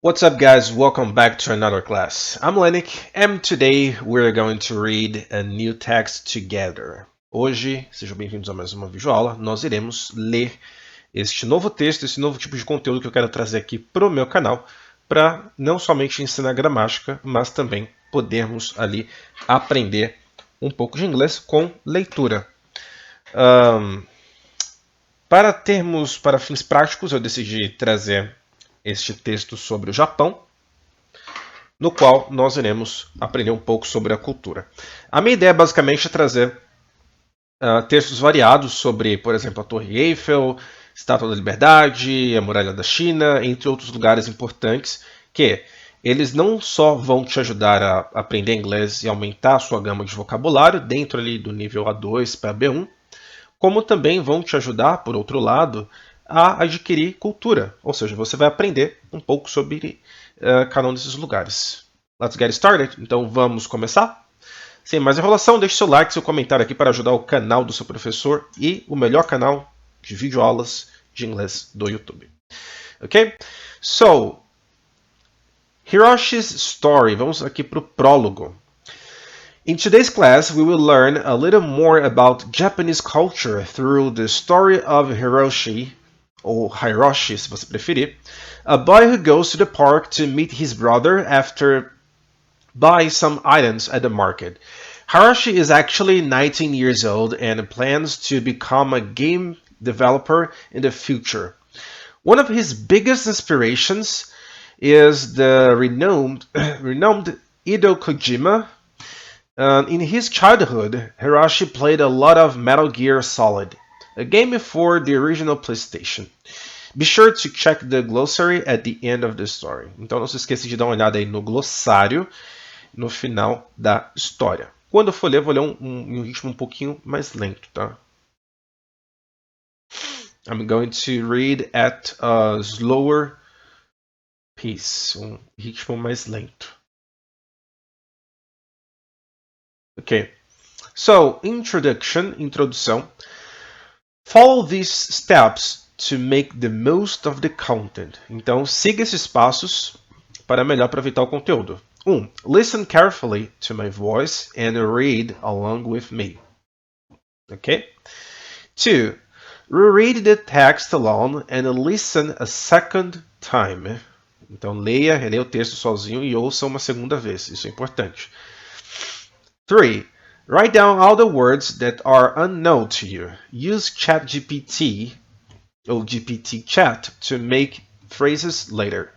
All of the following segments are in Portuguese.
What's up, guys? Welcome back to another class. I'm Lenik, and today we're going to read a new text together. Hoje, sejam bem-vindos a mais uma videoaula. Nós iremos ler este novo texto, esse novo tipo de conteúdo que eu quero trazer aqui para o meu canal, para não somente ensinar gramática, mas também podermos ali aprender um pouco de inglês com leitura. Para fins práticos, eu decidi trazer este texto sobre o Japão, no qual nós iremos aprender um pouco sobre a cultura. A minha ideia basicamente é trazer textos variados sobre, por exemplo, a Torre Eiffel, Estátua da Liberdade, a Muralha da China, entre outros lugares importantes, que eles não só vão te ajudar a aprender inglês e aumentar a sua gama de vocabulário dentro ali do nível A2 para B1, como também vão te ajudar, por outro lado, a adquirir cultura, ou seja, você vai aprender um pouco sobre cada um desses lugares. Let's get started. Então vamos começar? Sem mais enrolação, deixe seu like, seu comentário aqui para ajudar o canal do seu professor e o melhor canal de videoaulas de inglês do YouTube. Ok? So, Hiroshi's story. Vamos aqui para o prólogo. In today's class, we will learn a little more about Japanese culture through the story of Hiroshi, ou Hiroshi se você preferir, a boy who goes to the park to meet his brother after buy some items at the market. Hiroshi is actually 19 years old and plans to become a game developer in the future. One of his biggest inspirations is the renowned Hideo Kojima. In his childhood, Hiroshi played a lot of Metal Gear Solid, a game for the original PlayStation. Be sure to check the glossary at the end of the story. Então não se esqueça de dar uma olhada aí no glossário no final da história. Quando eu for ler, vou ler um ritmo um pouquinho mais lento, tá? I'm going to read at a slower pace, um ritmo mais lento. Okay. So, introdução. Follow these steps to make the most of the content. Então, siga esses passos para melhor aproveitar o conteúdo. 1. Listen carefully to my voice and read along with me. Okay? 2. Reread the text alone and listen a second time. Então, releia o texto sozinho e ouça uma segunda vez. Isso é importante. 3. Write down all the words that are unknown to you. Use ChatGPT ou GPT Chat to make phrases later.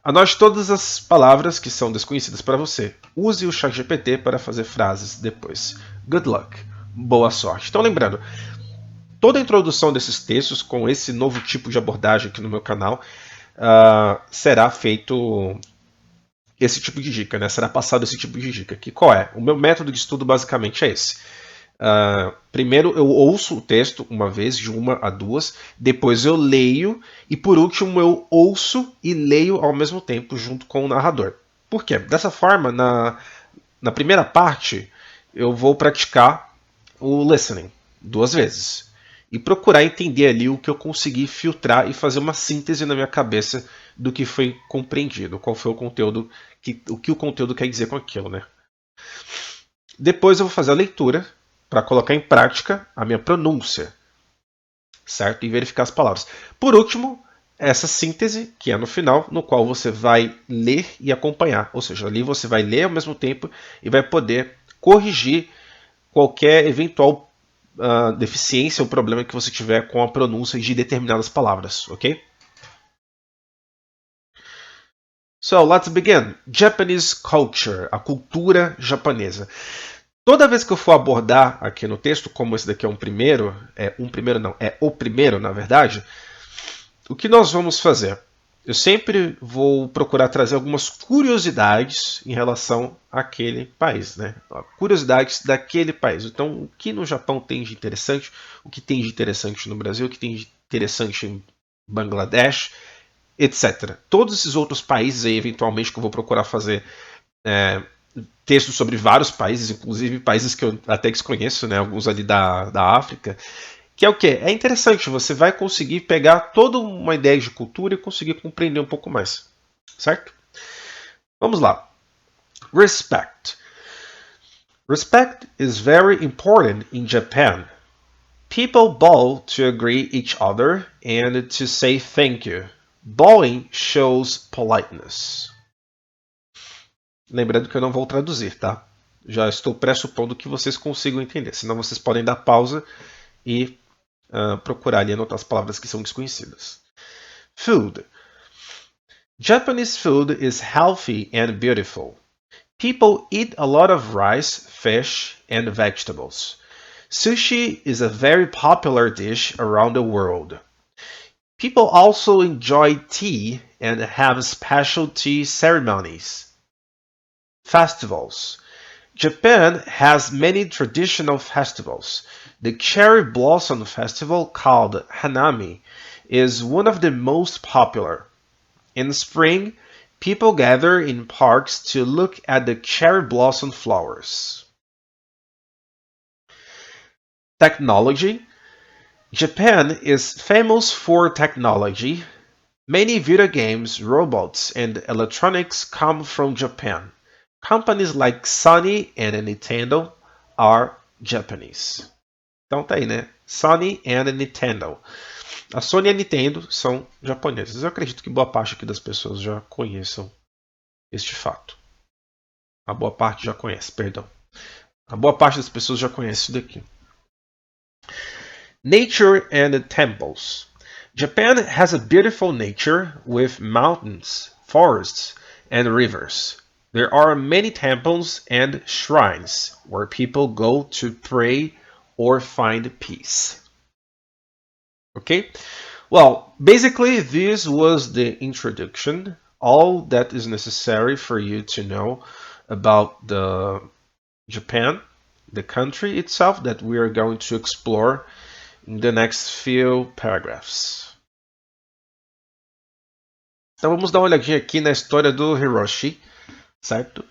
Anote todas as palavras que são desconhecidas para você. Use o ChatGPT para fazer frases depois. Good luck. Boa sorte. Então, lembrando, toda a introdução desses textos com esse novo tipo de abordagem aqui no meu canal será feito esse tipo de dica, né? Será passado esse tipo de dica. Que qual é? O meu método de estudo basicamente é esse. Primeiro eu ouço o texto uma vez, de uma a duas, depois eu leio e por último eu ouço e leio ao mesmo tempo junto com o narrador. Por quê? Dessa forma, na primeira parte, eu vou praticar o listening 2 vezes e procurar entender ali o que eu consegui filtrar e fazer uma síntese na minha cabeça do que foi compreendido, qual foi o conteúdo, o que o conteúdo quer dizer com aquilo, né? Depois eu vou fazer a leitura para colocar em prática a minha pronúncia, certo? E verificar as palavras. Por último, essa síntese, que é no final, no qual você vai ler e acompanhar. Ou seja, ali você vai ler ao mesmo tempo e vai poder corrigir qualquer eventual deficiência ou problema que você tiver com a pronúncia de determinadas palavras, ok? So, let's begin. Japanese culture, a cultura japonesa. Toda vez que eu for abordar aqui no texto, como esse daqui é o primeiro, na verdade, o que nós vamos fazer? Eu sempre vou procurar trazer algumas curiosidades em relação àquele país, né? Curiosidades daquele país. Então, o que no Japão tem de interessante, o que tem de interessante no Brasil, o que tem de interessante em Bangladesh, etc. Todos esses outros países aí, eventualmente, que eu vou procurar fazer textos sobre vários países, inclusive países que eu até desconheço, né? Alguns ali da África. Que é o quê? É interessante, você vai conseguir pegar toda uma ideia de cultura e conseguir compreender um pouco mais. certo? Vamos lá. Respect. Respect is very important in Japan. People bow to greet each other and to say thank you. Bowing shows politeness. Lembrando que eu não vou traduzir, tá? Já estou pressupondo que vocês consigam entender. Senão vocês podem dar pausa e procurar ali anotar as palavras que são desconhecidas. Food. Japanese food is healthy and beautiful. People eat a lot of rice, fish, and vegetables. Sushi is a very popular dish around the world. People also enjoy tea and have special tea ceremonies. Festivals. Japan has many traditional festivals. The Cherry Blossom Festival, called Hanami, is one of the most popular. In spring, people gather in parks to look at the cherry blossom flowers. Technology. Japan is famous for technology. Many video games, robots, and electronics come from Japan. Companies like Sony and Nintendo are Japanese. Então tá aí, né? Sony and Nintendo. A Sony e a Nintendo são japonesas. Eu acredito que boa parte aqui das pessoas já conheçam este fato. A boa parte já conhece, perdão. A boa parte das pessoas já conhece isso daqui. Nature and temples. Japan has a beautiful nature with mountains, forests, and rivers. There are many temples and shrines where people go to pray or find peace. Okay? Well, basically, this was the introduction. All that is necessary for you to know about the Japan, the country itself, that we are going to explore in the next few paragraphs. Então vamos dar uma olhadinha aqui na história do Hiroshi, certo?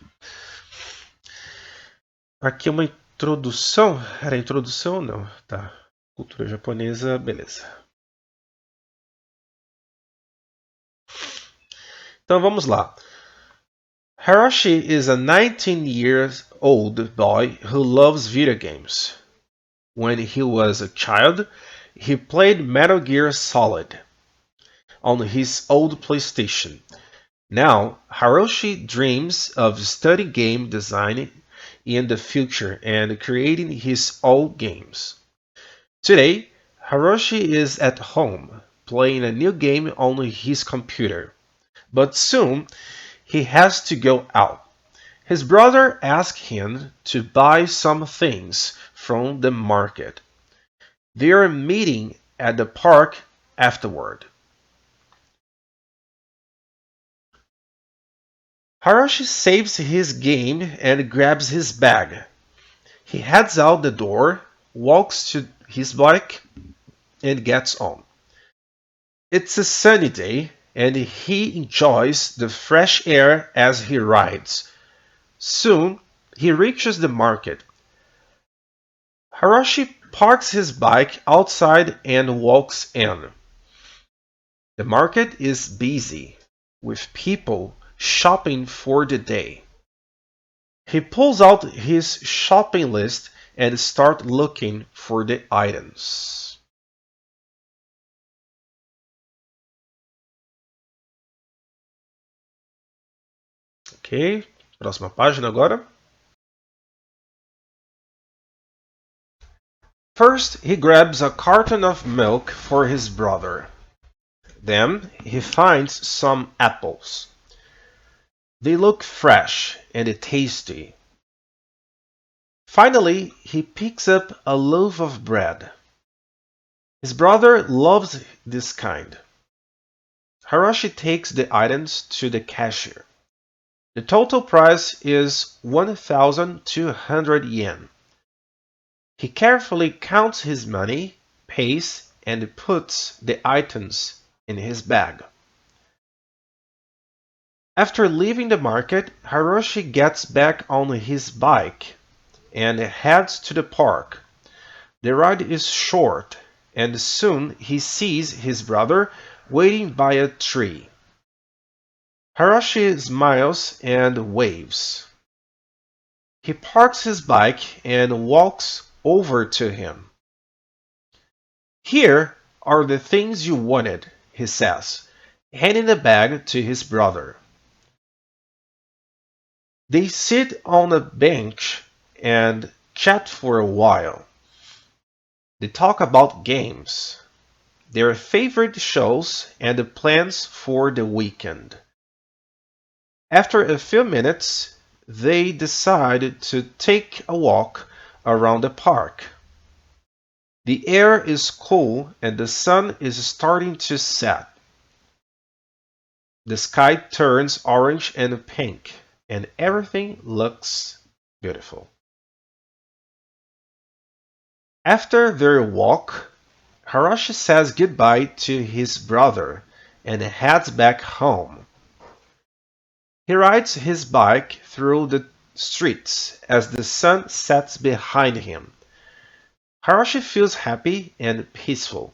Aqui uma introdução. Era introdução ou não? Tá. Cultura japonesa, beleza. Então vamos lá. Hiroshi is a 19-year-old boy who loves video games. When he was a child, he played Metal Gear Solid on his old PlayStation. Now, Hiroshi dreams of studying game design in the future and creating his own games. Today, Hiroshi is at home playing a new game on his computer, but soon he has to go out. His brother asks him to buy some things from the market. They are meeting at the park afterward. Hiroshi saves his game and grabs his bag. He heads out the door, walks to his bike, and gets on. It's a sunny day, and he enjoys the fresh air as he rides. Soon, he reaches the market. Hiroshi parks his bike outside and walks in. The market is busy, with people shopping for the day. He pulls out his shopping list and starts looking for the items. Ok, próxima página agora. First, he grabs a carton of milk for his brother. Then, he finds some apples. They look fresh and tasty. Finally, he picks up a loaf of bread. His brother loves this kind. Hiroshi takes the items to the cashier. The total price is 1,200 yen. He carefully counts his money, pays, and puts the items in his bag. After leaving the market, Hiroshi gets back on his bike and heads to the park. The ride is short, and soon he sees his brother waiting by a tree. Harashi smiles and waves. He parks his bike and walks over to him. Here are the things you wanted, he says, handing the bag to his brother. They sit on a bench and chat for a while. They talk about games, their favorite shows, and the plans for the weekend. After a few minutes, they decide to take a walk around the park. The air is cool and the sun is starting to set. The sky turns orange and pink, and everything looks beautiful. After their walk, Harashi says goodbye to his brother and heads back home. He rides his bike through the streets as the sun sets behind him. Harashi feels happy and peaceful.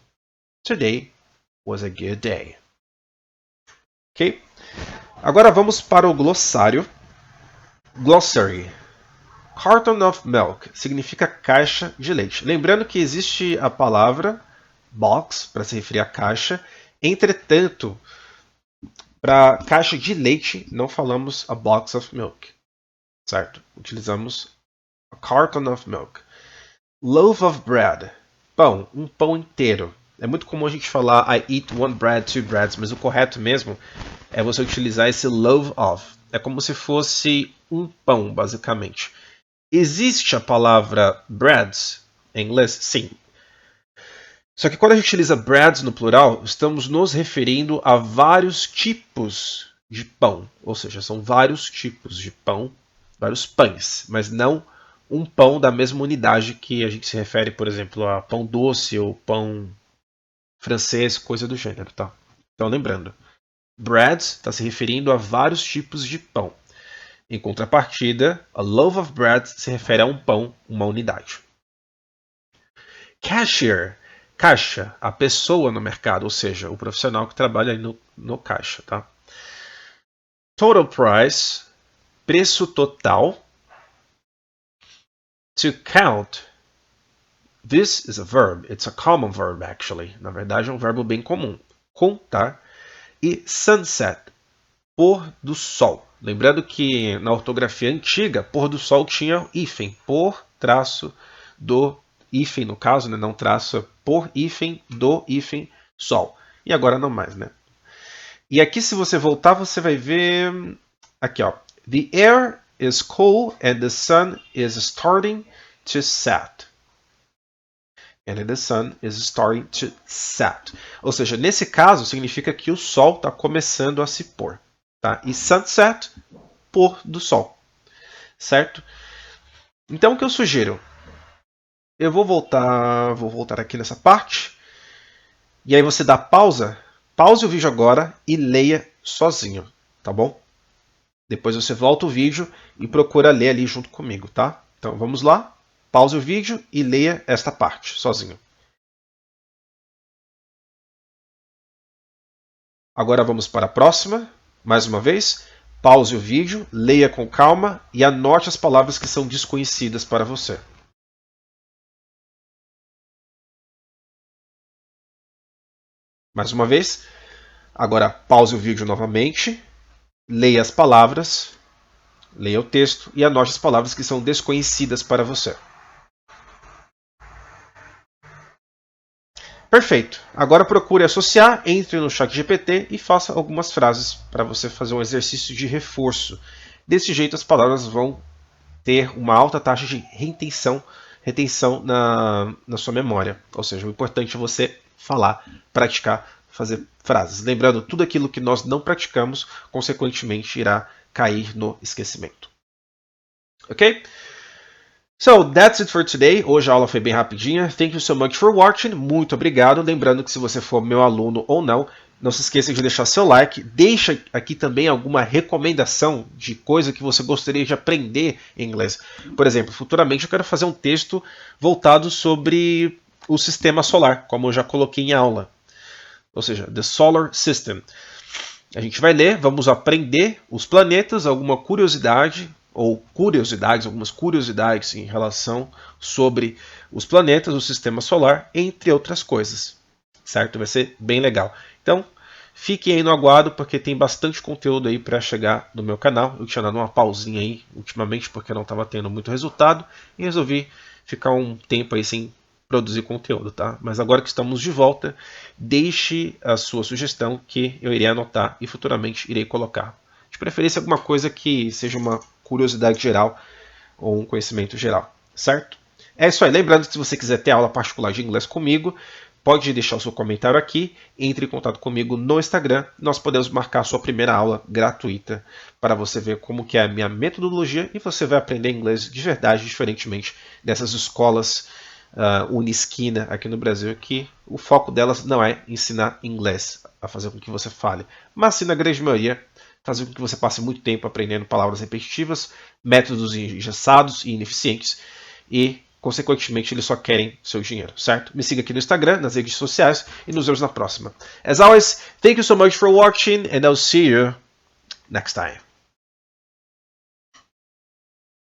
Today was a good day. Ok? Agora vamos para o glossário. Glossary. Carton of milk significa caixa de leite. Lembrando que existe a palavra box para se referir à caixa. Entretanto, para caixa de leite não falamos a box of milk, certo? Utilizamos a carton of milk. Loaf of bread, pão, um pão inteiro. É muito comum a gente falar I eat one bread, two breads, mas o correto mesmo é você utilizar esse loaf of. É como se fosse um pão, basicamente. Existe a palavra breads em inglês? Sim. Só que quando a gente utiliza breads no plural, estamos nos referindo a vários tipos de pão. Ou seja, são vários tipos de pão, vários pães, mas não um pão da mesma unidade que a gente se refere, por exemplo, a pão doce ou pão francês, coisa do gênero, tá? Então, lembrando, breads está se referindo a vários tipos de pão. Em contrapartida, a loaf of bread se refere a um pão, uma unidade. Cashier, caixa, a pessoa no mercado, ou seja, o profissional que trabalha aí no caixa, tá? Total price, preço total. To count, this is a verb, it's a common verb actually. Na verdade é um verbo bem comum. Contar. E sunset, pôr do sol. Lembrando que na ortografia antiga, pôr do sol tinha hífen, por traço do hífen, no caso, né? Não traço, por hífen do hífen sol. E agora não mais, né? E aqui, se você voltar, você vai ver aqui, ó. The air is cool and the sun is starting to set. And the sun is starting to set. Ou seja, nesse caso, significa que o sol está começando a se pôr. Tá? E sunset, pôr do sol. Certo? Então, o que eu sugiro? Eu vou voltar aqui nessa parte. E aí você dá pausa. Pause o vídeo agora e leia sozinho. Tá bom? Depois você volta o vídeo e procura ler ali junto comigo, tá? Então, vamos lá. Pause o vídeo e leia esta parte sozinho. Agora vamos para a próxima. Mais uma vez, pause o vídeo, leia com calma e anote as palavras que são desconhecidas para você. Mais uma vez, agora pause o vídeo novamente, leia as palavras, leia o texto e anote as palavras que são desconhecidas para você. Perfeito. Agora procure associar, entre no ChatGPT e faça algumas frases para você fazer um exercício de reforço. Desse jeito as palavras vão ter uma alta taxa de retenção na sua memória. Ou seja, o importante é você falar, praticar, fazer frases. Lembrando, tudo aquilo que nós não praticamos, consequentemente, irá cair no esquecimento. Ok? So, that's it for today. Hoje a aula foi bem rapidinha. Thank you so much for watching. Muito obrigado. Lembrando que se você for meu aluno ou não se esqueça de deixar seu like. Deixa aqui também alguma recomendação de coisa que você gostaria de aprender em inglês. Por exemplo, futuramente eu quero fazer um texto voltado sobre o sistema solar, como eu já coloquei em aula. Ou seja, the solar system. A gente vai ler, vamos aprender os planetas, alguma curiosidade, ou curiosidades, algumas curiosidades em relação sobre os planetas, o sistema solar, entre outras coisas. Certo? Vai ser bem legal. Então, fiquem aí no aguardo, porque tem bastante conteúdo aí para chegar no meu canal. Eu tinha dado uma pausinha aí ultimamente, porque não estava tendo muito resultado, e resolvi ficar um tempo aí sem produzir conteúdo, tá? Mas agora que estamos de volta, deixe a sua sugestão que eu irei anotar e futuramente irei colocar. De preferência alguma coisa que seja uma curiosidade geral ou um conhecimento geral, certo? É isso aí. Lembrando que se você quiser ter aula particular de inglês comigo, pode deixar o seu comentário aqui, entre em contato comigo no Instagram, nós podemos marcar a sua primeira aula gratuita para você ver como que é a minha metodologia e você vai aprender inglês de verdade, diferentemente dessas escolas Unisquina aqui no Brasil, que o foco delas não é ensinar inglês, a fazer com que você fale, mas sim, na grande maioria, fazer com que você passe muito tempo aprendendo palavras repetitivas, métodos engessados e ineficientes e, consequentemente, eles só querem seu dinheiro, certo? Me siga aqui no Instagram, nas redes sociais e nos vemos na próxima. As always, thank you so much for watching and I'll see you next time.